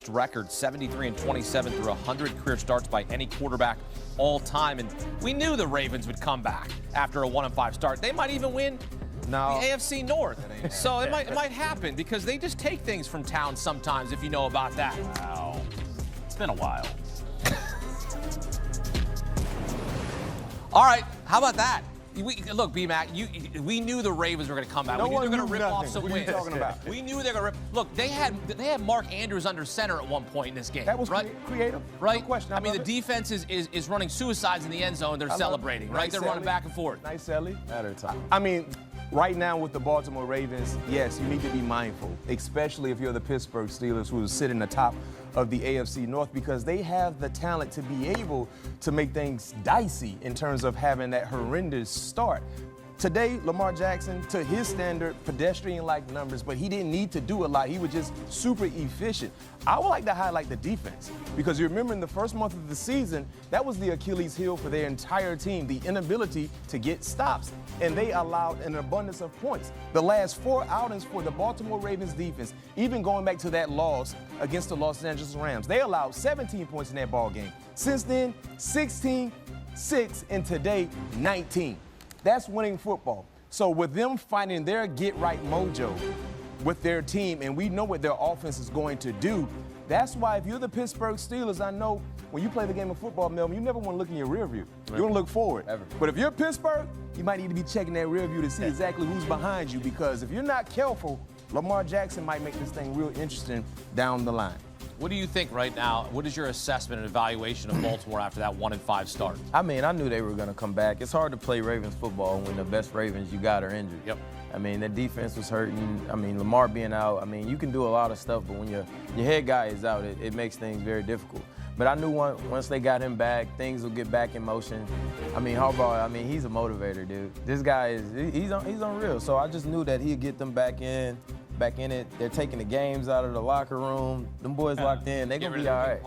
best record, 73-27 through 100 career starts by any quarterback all time. And we knew the Ravens would come back after a 1-5 start. They might even win the AFC North. So it might happen because they just take things from town sometimes, if you know about that. Wow. It's been a while. All right, how about that? Look, B-Mac, we knew the Ravens were going to come back. We knew they were going to rip off some wins. What are you talking about? We knew they were going to rip. Look, they had Mark Andrews under center at one point in this game. That was right? Creative. Right? No question. I mean, the defense is running suicides in the end zone. They're celebrating, right? They're running back and forth. Nice, Ellie. Matter of time. I mean, right now with the Baltimore Ravens, yes, you need to be mindful, especially if you're the Pittsburgh Steelers who sit in the top of the AFC North, because they have the talent to be able to make things dicey in terms of having that horrendous start. Today, Lamar Jackson, to his standard, pedestrian-like numbers, but he didn't need to do a lot. He was just super efficient. I would like to highlight the defense, because you remember in the first month of the season, that was the Achilles heel for their entire team, the inability to get stops, and they allowed an abundance of points. The last 4 outings for the Baltimore Ravens defense, even going back to that loss against the Los Angeles Rams, they allowed 17 points in that ball game. Since then, 16, 6, and today, 19. That's winning football. So with them finding their get-right mojo with their team, and we know what their offense is going to do, that's why if you're the Pittsburgh Steelers, I know when you play the game of football, Melvin, you never want to look in your rear view. You want to look forward. But if you're Pittsburgh, you might need to be checking that rear view to see exactly who's behind you, because if you're not careful, Lamar Jackson might make this thing real interesting down the line. What do you think right now? What is your assessment and evaluation of Baltimore after that 1-5 start? I mean, I knew they were going to come back. It's hard to play Ravens football when the best Ravens you got are injured. Yep. I mean, the defense was hurting. I mean, Lamar being out, I mean, you can do a lot of stuff, but when your head guy is out, it makes things very difficult. But I knew once they got him back, things will get back in motion. I mean, Harbaugh, I mean, he's a motivator, dude. This guy he's unreal. So I just knew that he'd get them back in it. They're taking the games out of the locker room. Them boys locked in. They're going to be all right.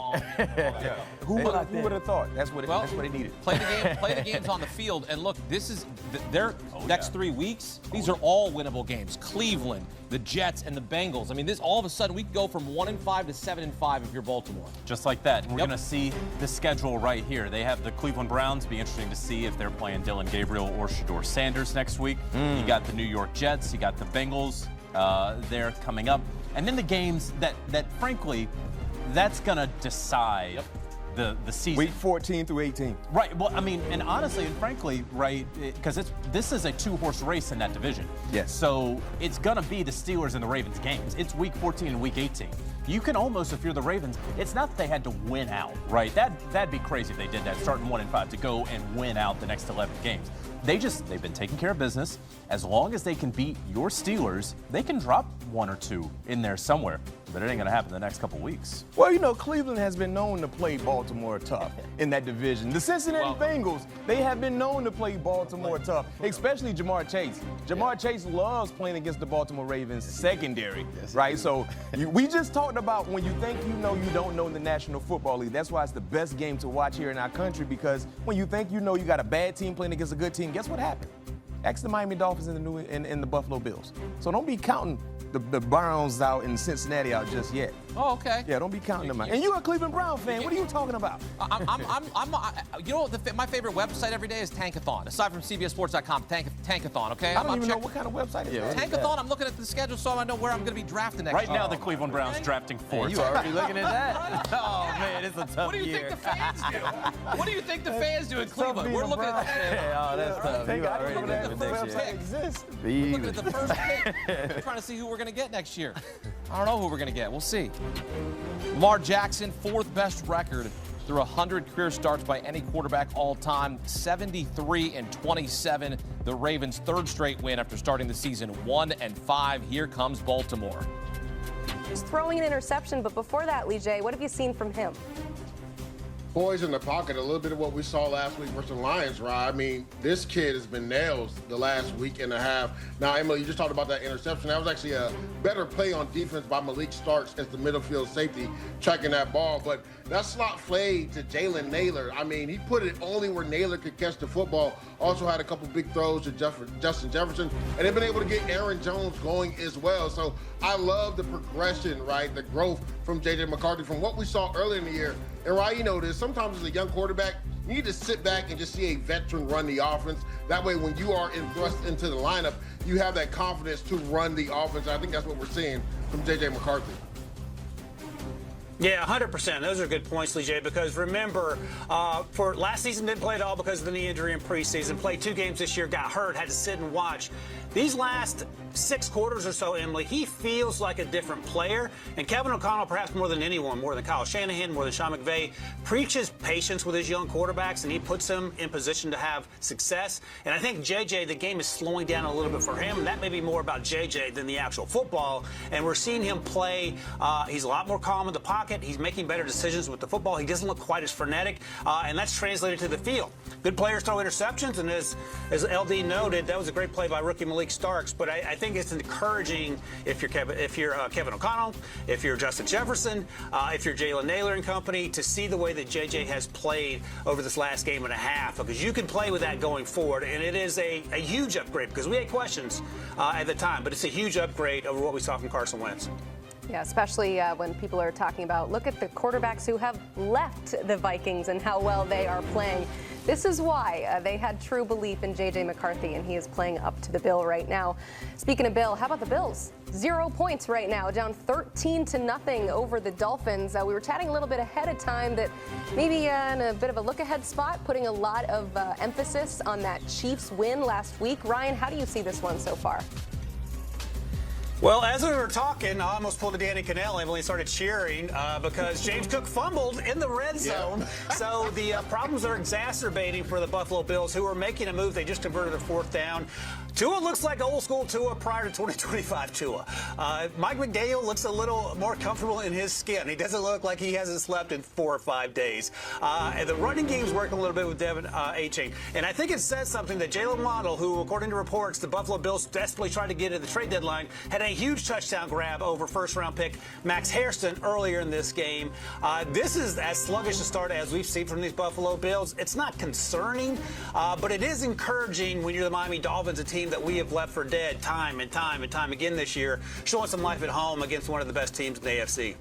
Who would have thought? That's what they needed. Play the games on the field. And look, this is their next 3 weeks. These are all winnable games. Cleveland, the Jets, and the Bengals. I mean, all of a sudden, we can go from 1-5 to 7-5 if you're Baltimore. Just like that. We're going to see the schedule right here. They have the Cleveland Browns. Be interesting to see if they're playing Dylan Gabriel or Shedeur Sanders next week. You got the New York Jets. You got the Bengals. They're coming up. And then the games that frankly, that's going to decide the season. Week 14 through 18. Right. Well, I mean, and honestly and frankly, right, because this is a 2-horse race in that division. Yes. So it's going to be the Steelers and the Ravens games. It's week 14 and week 18. You can almost, if you're the Ravens, it's not that they had to win out, right? That'd be crazy if they did that, starting 1-5 to go and win out the next 11 games. They've been taking care of business. As long as they can beat your Steelers, they can drop 1 or 2 in there somewhere. But it ain't going to happen the next couple weeks. Well, you know, Cleveland has been known to play Baltimore tough in that division. The Cincinnati Bengals, they have been known to play Baltimore tough, especially Jamar Chase. Jamar Chase loves playing against the Baltimore Ravens secondary, right? So we just talked about when you think you know you don't know in the National Football League. That's why it's the best game to watch here in our country, because when you think you know you got a bad team playing against a good team, guess what happened? Ask the Miami Dolphins and the Buffalo Bills. So don't be counting the Browns out and Cincinnati out just yet. Oh, okay. Yeah, don't be counting them out. And you're a Cleveland Brown fan. What are you talking about? You know, my favorite website every day is Tankathon. Aside from CBSSports.com, Tankathon, okay? I don't even know what kind of website it is. Tankathon, I'm looking at the schedule so I know where I'm going to be drafting next year. Right now, the Cleveland Browns drafting 4th. You already looking at that? Oh, man, it's a tough year. What do you think the fans do? What do you think the fans do in Cleveland? We're looking at Oh, that's tough. You already looking at next year. We're looking at the first pick. We're trying to see who we're going to get next year. I don't know who we're going to get. We'll see. Lamar Jackson, 4th best record through 100 career starts by any quarterback all time. 73-27. The Ravens' 3rd straight win after starting the season 1-5. Here comes Baltimore. He's throwing an interception, but before that, Lee J, what have you seen from him? Poise in the pocket, a little bit of what we saw last week versus the Lions, right? I mean, this kid has been nails the last week and a half. Now, Emily, you just talked about that interception. That was actually a better play on defense by Malik Starks as the middle field safety tracking that ball. But that slot fade to Jalen Naylor, I mean, he put it only where Naylor could catch the football. Also had a couple big throws to Justin Jefferson, and they've been able to get Aaron Jones going as well. So I love the progression, right, the growth from J.J. McCarthy from what we saw earlier in the year. And Ryan, you know this, sometimes as a young quarterback, you need to sit back and just see a veteran run the offense. That way, when you are thrust into the lineup, you have that confidence to run the offense. I think that's what we're seeing from J.J. McCarthy. Yeah, 100%. Those are good points, Lee J, because remember, for last season didn't play at all because of the knee injury in preseason. Played 2 games this year, got hurt, had to sit and watch. These last 6 quarters or so, Emily, he feels like a different player. And Kevin O'Connell, perhaps more than anyone, more than Kyle Shanahan, more than Sean McVay, preaches patience with his young quarterbacks, and he puts them in position to have success. And I think JJ, the game is slowing down a little bit for him. And that may be more about JJ than the actual football. And we're seeing him play. He's a lot more calm in the pocket. He's making better decisions with the football. He doesn't look quite as frenetic, and that's translated to the field. Good players throw interceptions, and as LD noted, that was a great play by rookie Malik Starks. But I think it's encouraging if you're Kevin O'Connell, if you're Justin Jefferson, if you're Jalen Naylor and company, to see the way that JJ has played over this last game and a half, because you can play with that going forward, and it is a huge upgrade, because we had questions at the time, but it's a huge upgrade over what we saw from Carson Wentz. Yeah, especially when people are talking about, look at the quarterbacks who have left the Vikings and how well they are playing. This is why they had true belief in J.J. McCarthy, and he is playing up to the bill right now. Speaking of Bill, how about the Bills? 0 points right now, down 13-0 over the Dolphins. We were chatting a little bit ahead of time that maybe in a bit of a look-ahead spot, putting a lot of emphasis on that Chiefs win last week. Ryan, how do you see this one so far? Well, as we were talking, I almost pulled a Danny Cannell. Emily started cheering because James Cook fumbled in the red zone. So the problems are exacerbating for the Buffalo Bills, who are making a move. They just converted a 4th down. Tua looks like old school Tua prior to 2025 Tua. Mike McDaniel looks a little more comfortable in his skin. He doesn't look like he hasn't slept in 4 or 5 days. And the running game's working a little bit with Devin Achane. And I think it says something that Jalen Waddle, who, according to reports, the Buffalo Bills desperately tried to get at the trade deadline, had a huge touchdown grab over first-round pick Max Hairston earlier in this game. This is as sluggish a start as we've seen from these Buffalo Bills. It's not concerning, but it is encouraging when you're the Miami Dolphins, a team that we have left for dead time and time and time again this year, showing some life at home against one of the best teams in the AFC.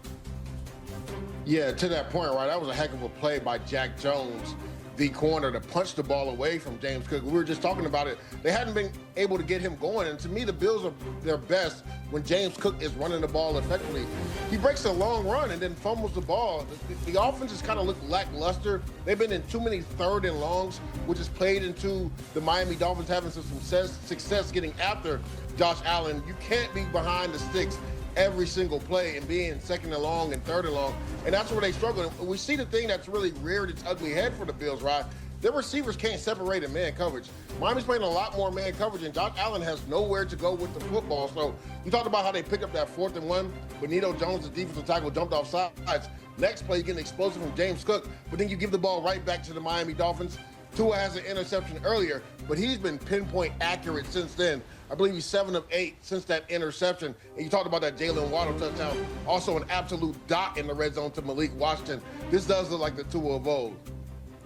Yeah, to that point, right, that was a heck of a play by Jack Jones, the corner, to punch the ball away from James Cook. We were just talking about it. They hadn't been able to get him going, and to me, the Bills are their best when James Cook is running the ball effectively. He breaks a long run and then fumbles the ball. The offense has kind of looked lackluster. They've been in too many 3rd and longs, which has played into the Miami Dolphins having some success getting after Josh Allen. You can't be behind the sticks every single play and being 2nd and long and 3rd and long, and that's where they struggle. And we see the thing that's really reared its ugly head for the Bills, right? Their receivers can't separate in man coverage. Miami's playing a lot more man coverage, and Josh Allen has nowhere to go with the football. So you talked about how they picked up that 4th and 1. Benito Jones, the defensive tackle, jumped off sides. Next play, you get an explosion from James Cook, but then you give the ball right back to the Miami Dolphins. Tua has an interception earlier, but he's been pinpoint accurate since then. I believe he's 7 of 8 since that interception. And you talked about that Jalen Waddle touchdown. Also an absolute dot in the red zone to Malik Washington. This does look like the Tua of old.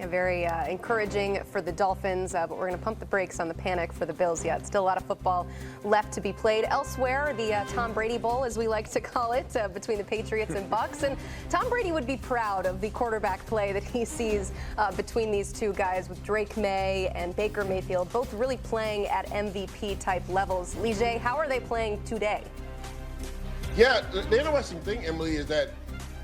Yeah, very encouraging for the Dolphins, but we're going to pump the brakes on the panic for the Bills yet. Still a lot of football left to be played. Elsewhere, the Tom Brady Bowl, as we like to call it, between the Patriots and Bucs. And Tom Brady would be proud of the quarterback play that he sees between these two guys, with Drake May and Baker Mayfield, both really playing at MVP-type levels. Lee J, how are they playing today? Yeah, the interesting thing, Emily, is that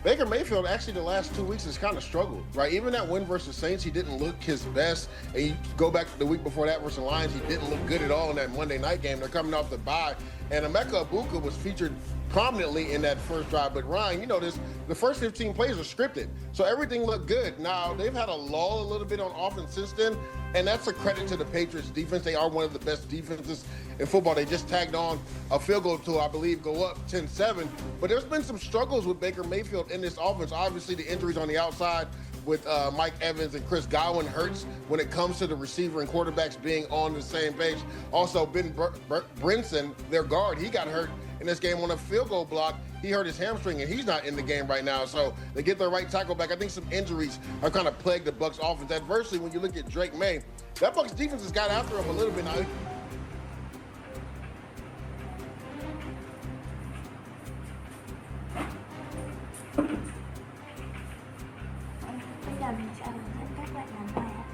Baker Mayfield actually the last 2 weeks has kind of struggled, right? Even that win versus Saints, he didn't look his best. And you go back to the week before that versus Lions, he didn't look good at all in that Monday night game. They're coming off the bye. And Emeka Egbuka was featured prominently in that first drive. But Ryan, you know this, the first 15 plays are scripted. So everything looked good. Now, they've had a lull a little bit on offense since then. And that's a credit to the Patriots defense. They are one of the best defenses in football. They just tagged on a field goal to, I believe, go up 10-7. But there's been some struggles with Baker Mayfield in this offense. Obviously, the injuries on the outside with Mike Evans and Chris Godwin hurts when it comes to the receiver and quarterbacks being on the same page. Also, Ben Brinson, their guard, he got hurt in this game on a field goal block. He hurt his hamstring, and he's not in the game right now. So they get their right tackle back. I think some injuries have kind of plagued the Bucs offense. Adversely, when you look at Drake May, that Bucs defense has got after him a little bit now. Bây giờ mình sẽ hướng dẫn các bạn làm bài ạ.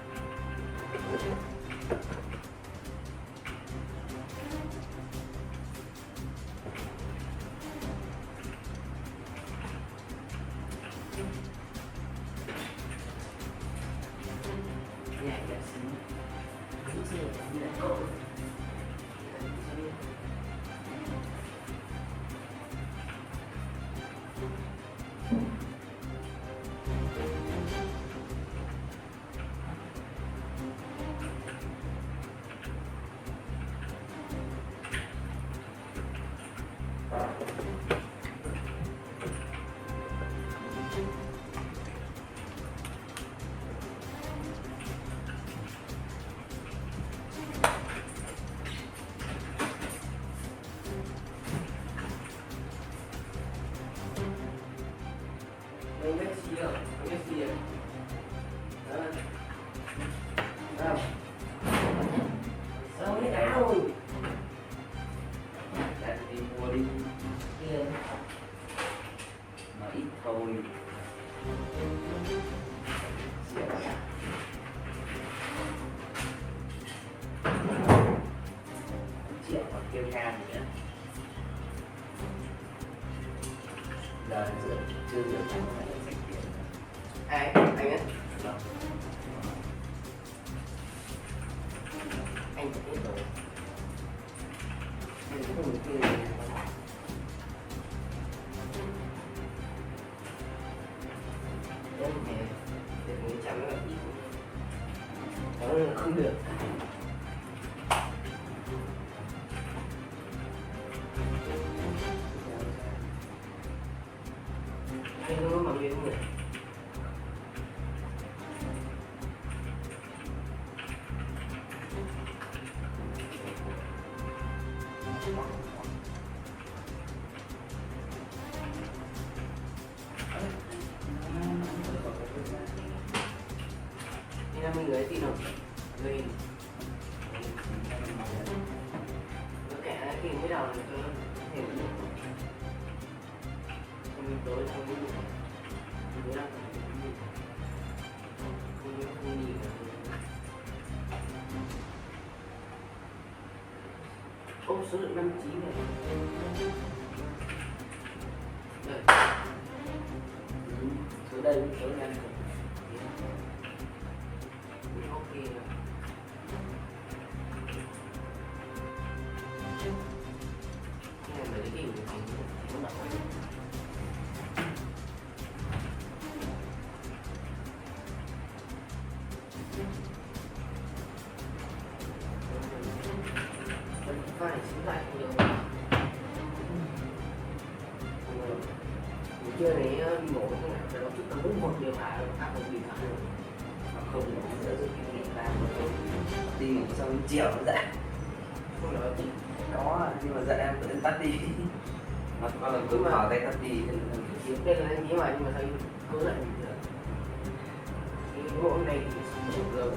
Ai? Anh á? Anh phải biết rồi. Anh không được kia này. Đấy nè, để mình chăm nó là ít. Đó là không được. Anh không có mặc gì không được. Ini 50 người tin không? Người nó kẻ kia mới đầu là cho nó hiểu được. Không tối không biết. Không biết. Không nhìn được. Ô, số lượng 59 này. Đây. Số đây số này. Ok rồi. Cái này là cái gì của nó đọc ấy. Phải xuống lại không được. Buổi trưa này đi ngủ cái nào phải đó chút tầm 41 điều hạ rồi, hạ không bị hạ rồi. Mà không thì nó sẽ giúp kinh nghiệm làm mà thôi. Đi ngủ xong chiều nó dậy. Không nói gì. Có, nhưng mà dậy em tự tắt đi. Mà con là cứ mở tay tắt đi. Đây là anh nghĩ mà, nhưng mà sao cứ lại bình thường. Cái gỗ này thì một giờ.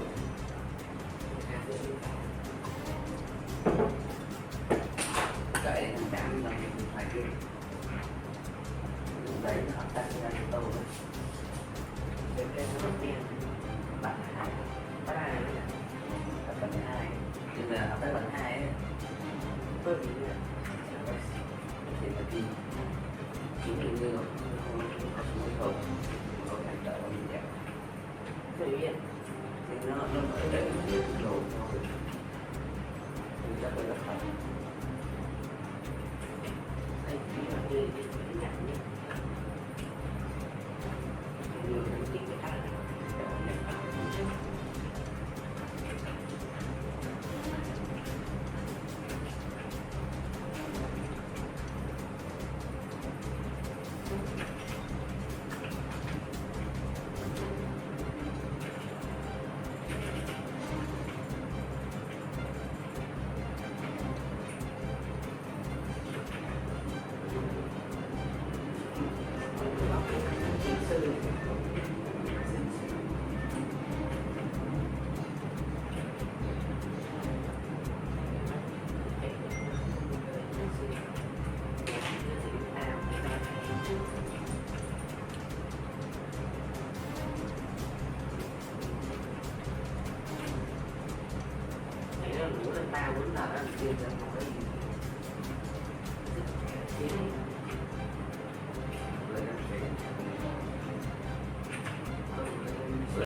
Cái này thằng Trạm là mình phải kia. Đấy nó hợp tác ra cái tàu đấy. Cái nó đen. Bạn hai. Bạn hai này. Bạn hai. Nên là hợp tác bạn hai ấy. Tôi nghĩ là thì là đi. Chỉ như như nó không có số không. Có cảnh trợ nó bị đẹp. Tôi biết. Thì nó ở đây nó đồ thôi. Thì chắc là rất không. ngủ lên 3-4 giờ đó, kia